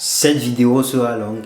Cette vidéo sera longue,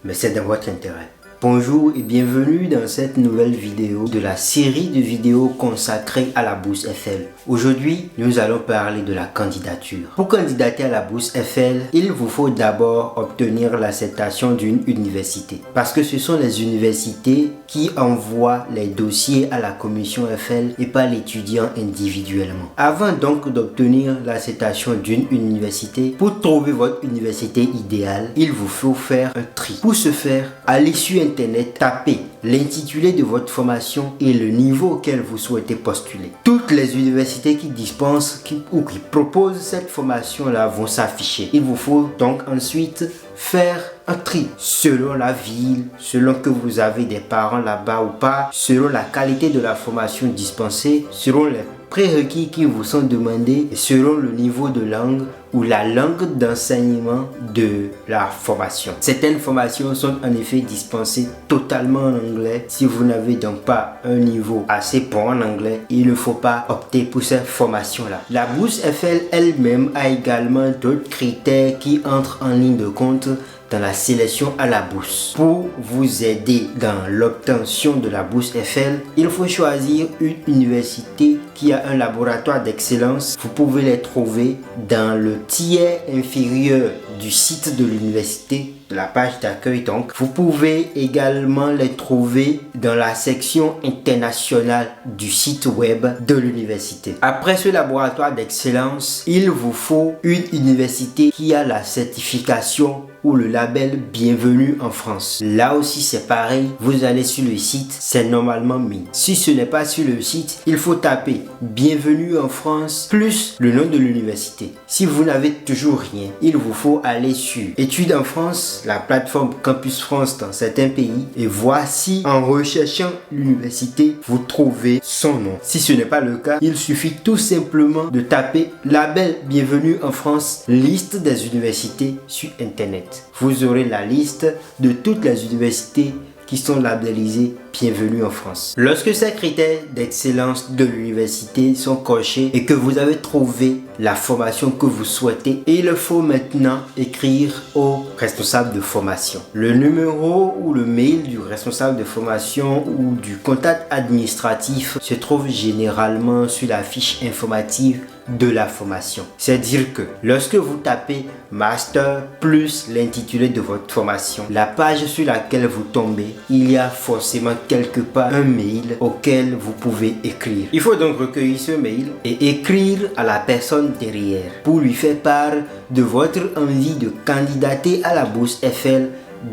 mais c'est dans votre intérêt. Bonjour et bienvenue dans cette nouvelle vidéo de la série de vidéos consacrée à la bourse Eiffel. Aujourd'hui, nous allons parler de la candidature. Pour candidater à la bourse Eiffel, il vous faut d'abord obtenir l'acceptation d'une université. Parce que ce sont les universités qui envoient les dossiers à la commission Eiffel et pas l'étudiant individuellement. Avant donc d'obtenir l'acceptation d'une université, pour trouver votre université idéale, il vous faut faire un tri. Pour ce faire, allez sur Internet, tapez l'intitulé de votre formation et le niveau auquel vous souhaitez postuler. Toutes les universités qui dispensent ou qui proposent cette formation-là vont s'afficher. Il vous faut donc ensuite faire un tri selon la ville, selon que vous avez des parents là-bas ou pas, selon la qualité de la formation dispensée, selon les prérequis qui vous sont demandés et selon le niveau de langue ou la langue d'enseignement de la formation. Certaines formations sont en effet dispensées totalement en anglais. Si vous n'avez donc pas un niveau assez bon en anglais, il ne faut pas opter pour cette formation-là. La bourse Eiffel elle-même a également d'autres critères qui entrent en ligne de compte dans la sélection à la bourse. Pour vous aider dans l'obtention de la bourse Eiffel, il faut choisir une université qui a un laboratoire d'excellence. Vous pouvez les trouver dans le tiers inférieur du site de l'université, de la page d'accueil donc. Vous pouvez également les trouver dans la section internationale du site web de l'université. Après ce laboratoire d'excellence, il vous faut une université qui a la certification ou le label Bienvenue en France. Là aussi c'est pareil, vous allez sur le site, c'est normalement mis. Si ce n'est pas sur le site, il faut taper Bienvenue en France plus le nom de l'université. Si vous n'avez toujours rien, il vous faut aller sur Études en France, la plateforme Campus France dans certains pays, et voici en recherchant l'université, vous trouvez son nom. Si ce n'est pas le cas, il suffit tout simplement de taper label Bienvenue en France, liste des universités sur Internet. Vous aurez la liste de toutes les universités qui sont labellisées Bienvenue en France. Lorsque ces critères d'excellence de l'université sont cochés et que vous avez trouvé la formation que vous souhaitez, il faut maintenant écrire au responsable de formation. Le numéro ou le mail du responsable de formation ou du contact administratif se trouve généralement sur la fiche informative de la formation. C'est-à-dire que lorsque vous tapez master plus l'intitulé de votre formation, la page sur laquelle vous tombez, il y a forcément quelque part un mail auquel vous pouvez écrire. Il faut donc recueillir ce mail et écrire à la personne derrière pour lui faire part de votre envie de candidater à la bourse Eiffel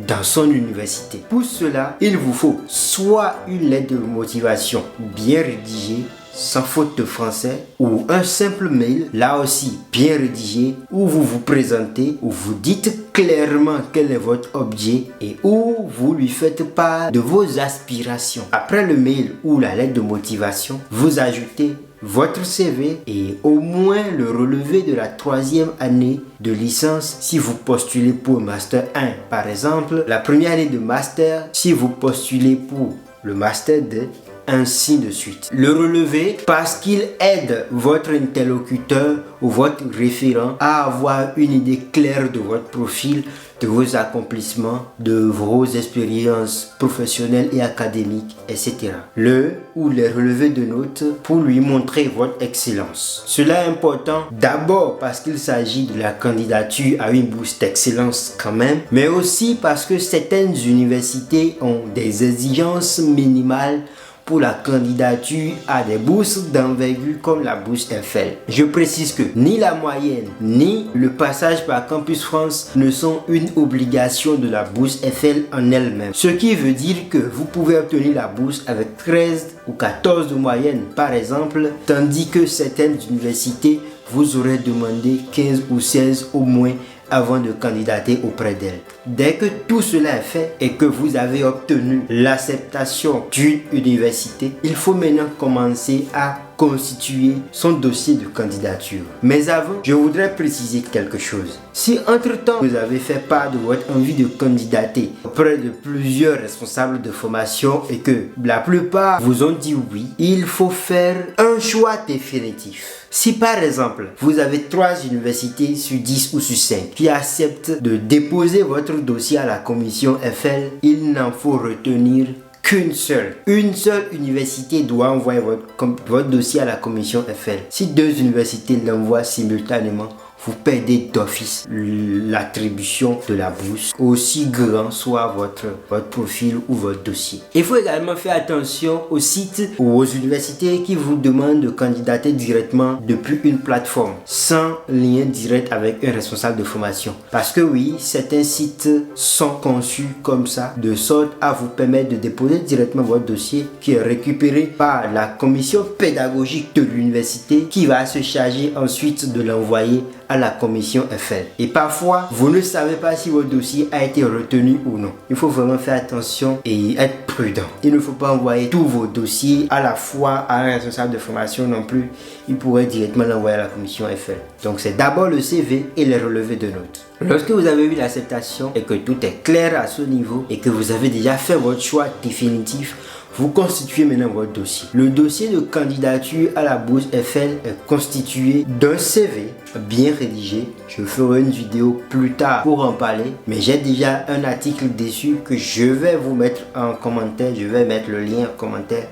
dans son université. Pour cela, il vous faut soit une lettre de motivation bien rédigée, sans faute de français, ou un simple mail, là aussi bien rédigé, où vous vous présentez, où vous dites clairement quel est votre objet et où vous lui faites part de vos aspirations. Après le mail ou la lettre de motivation, vous ajoutez votre CV et au moins le relevé de la 3e année de licence si vous postulez pour Master 1. Par exemple, la première année de Master si vous postulez pour le Master 2. Ainsi de suite. Le relevé parce qu'il aide votre interlocuteur ou votre référent à avoir une idée claire de votre profil, de vos accomplissements, de vos expériences professionnelles et académiques, etc. Le ou les relevés de notes pour lui montrer votre excellence. Cela est important d'abord parce qu'il s'agit de la candidature à une bourse d'excellence quand même, mais aussi parce que certaines universités ont des exigences minimales pour la candidature à des bourses d'envergure comme la bourse Eiffel. Je précise que ni la moyenne ni le passage par Campus France ne sont une obligation de la bourse Eiffel en elle-même. Ce qui veut dire que vous pouvez obtenir la bourse avec 13 ou 14 de moyenne par exemple, tandis que certaines universités vous auraient demandé 15 ou 16 au moins avant de candidater auprès d'elle. Dès que tout cela est fait et que vous avez obtenu l'acceptation d'une université, il faut maintenant commencer à constituer son dossier de candidature. Mais avant, je voudrais préciser quelque chose. Si entre-temps, vous avez fait part de votre envie de candidater auprès de plusieurs responsables de formation et que la plupart vous ont dit oui, il faut faire un choix définitif. Si par exemple, vous avez 3 universités sur 10 ou sur 5 qui acceptent de déposer votre dossier à la commission FL, il n'en faut retenir qu'une seule. Une seule université doit envoyer votre dossier à la commission FL. Si 2 universités l'envoient simultanément, vous perdez d'office l'attribution de la bourse, aussi grand soit votre profil ou votre dossier. Il faut également faire attention aux sites ou aux universités qui vous demandent de candidater directement depuis une plateforme, sans lien direct avec un responsable de formation. Parce que oui, certains sites sont conçus comme ça, de sorte à vous permettre de déposer directement votre dossier qui est récupéré par la commission pédagogique de l'université qui va se charger ensuite de l'envoyer à la commission FL. Et parfois, vous ne savez pas si votre dossier a été retenu ou non. Il faut vraiment faire attention et être prudent. Il ne faut pas envoyer tous vos dossiers à la fois à un responsable de formation non plus. Il pourrait directement l'envoyer à la commission FL. Donc c'est d'abord le CV et les relevés de notes. Lorsque vous avez eu l'acceptation et que tout est clair à ce niveau et que vous avez déjà fait votre choix définitif, vous constituez maintenant votre dossier. Le dossier de candidature à la bourse FL est constitué d'un CV bien rédigé. Je ferai une vidéo plus tard pour en parler, mais j'ai déjà un article dessus que je vais vous mettre en commentaire. Je vais mettre le lien en commentaire.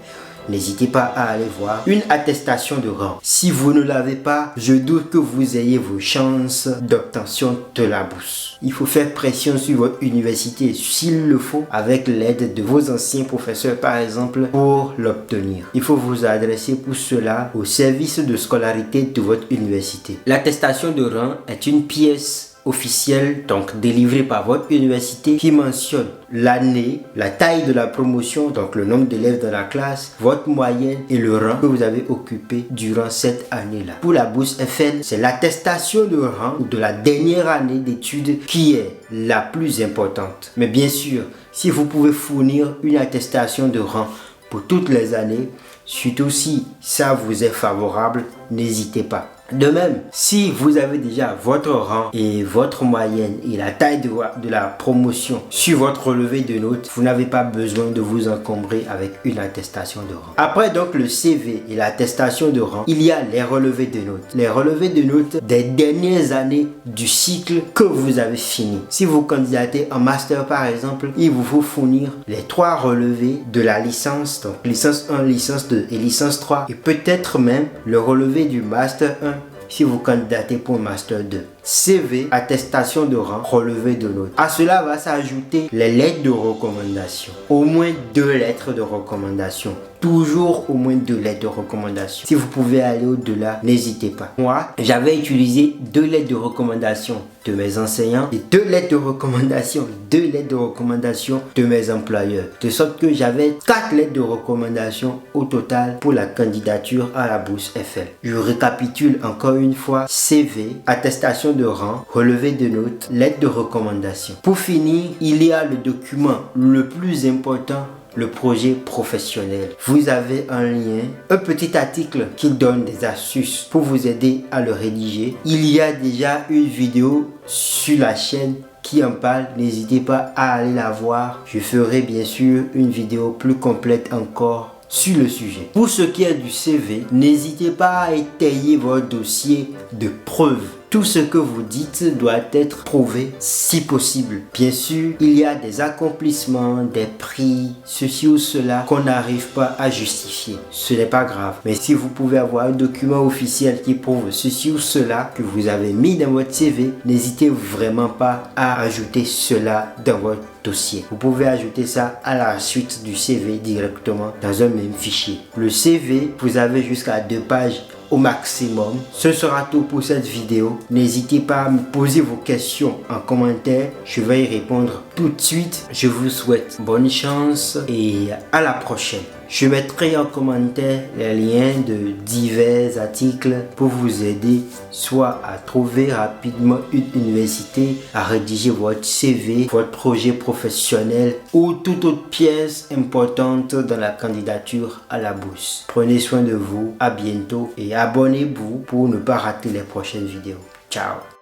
N'hésitez pas à aller voir. Une attestation de rang. Si vous ne l'avez pas, je doute que vous ayez vos chances d'obtention de la bourse. Il faut faire pression sur votre université, s'il le faut, avec l'aide de vos anciens professeurs par exemple, pour l'obtenir. Il faut vous adresser pour cela au service de scolarité de votre université. L'attestation de rang est une pièce officielle, donc délivrée par votre université, qui mentionne l'année, la taille de la promotion, donc le nombre d'élèves dans la classe, votre moyenne et le rang que vous avez occupé durant cette année-là. Pour la bourse FL, c'est l'attestation de rang de la dernière année d'études qui est la plus importante. Mais bien sûr, si vous pouvez fournir une attestation de rang pour toutes les années, surtout si ça vous est favorable, n'hésitez pas. De même, si vous avez déjà votre rang et votre moyenne et la taille de la promotion sur votre relevé de notes, vous n'avez pas besoin de vous encombrer avec une attestation de rang. Après donc le CV et l'attestation de rang, il y a les relevés de notes. Les relevés de notes des dernières années du cycle que vous avez fini. Si vous candidatez en master par exemple, il vous faut fournir les 3 relevés de la licence, donc licence 1, licence 2 et licence 3 et peut-être même le relevé du master 1 si vous candidatez pour un master 2. CV, attestation de rang, relevé de notes. À cela va s'ajouter les lettres de recommandation. Au moins 2 lettres de recommandation. Toujours au moins 2 lettres de recommandation. Si vous pouvez aller au-delà, n'hésitez pas. Moi, j'avais utilisé 2 lettres de recommandation de mes enseignants et 2 lettres de recommandation, 2 lettres de recommandation de mes employeurs. De sorte que j'avais 4 lettres de recommandation au total pour la candidature à la bourse FL. Je récapitule encore une fois: CV, attestation de rang, relevé de notes, lettre de recommandation. Pour finir, il y a le document le plus important, le projet professionnel. Vous avez un lien, un petit article qui donne des astuces pour vous aider à le rédiger. Il y a déjà une vidéo sur la chaîne qui en parle, n'hésitez pas à aller la voir. Je ferai bien sûr une vidéo plus complète encore sur le sujet. Pour ce qui est du CV, n'hésitez pas à étayer votre dossier de preuves. Tout ce que vous dites doit être prouvé si possible. Bien sûr, il y a des accomplissements, des prix, ceci ou cela qu'on n'arrive pas à justifier. Ce n'est pas grave. Mais si vous pouvez avoir un document officiel qui prouve ceci ou cela que vous avez mis dans votre CV, n'hésitez vraiment pas à ajouter cela dans votre dossier. Vous pouvez ajouter ça à la suite du CV directement dans un même fichier. Le CV, vous avez jusqu'à 2 pages au maximum. Ce sera tout pour cette vidéo. N'hésitez pas à me poser vos questions en commentaire. Je vais y répondre tout de suite. Je vous souhaite bonne chance et à la prochaine. Je mettrai en commentaire les liens de divers articles pour vous aider soit à trouver rapidement une université, à rédiger votre CV, votre projet professionnel ou toute autre pièce importante dans la candidature à la bourse. Prenez soin de vous, à bientôt et abonnez-vous pour ne pas rater les prochaines vidéos. Ciao!